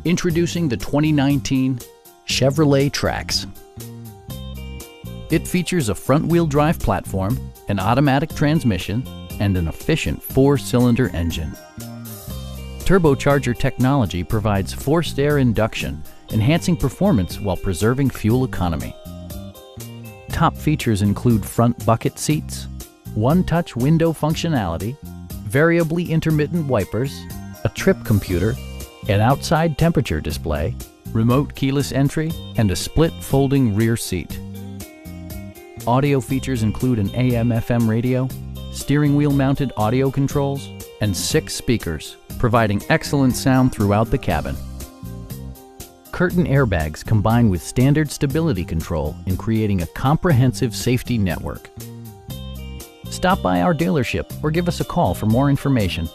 Introducing the 2019 Chevrolet Trax. It features a front-wheel drive platform, an automatic transmission, and an efficient 4-cylinder engine. Turbocharger technology provides forced air induction, enhancing performance while preserving fuel economy. Top features include front bucket seats, one-touch window functionality, variably intermittent wipers, a trip computer, an outside temperature display, remote keyless entry, and a split folding rear seat. Audio features include an AM/FM radio, steering wheel mounted audio controls, and 6 speakers, providing excellent sound throughout the cabin. Curtain airbags combine with standard stability control in creating a comprehensive safety network. Stop by our dealership or give us a call for more information.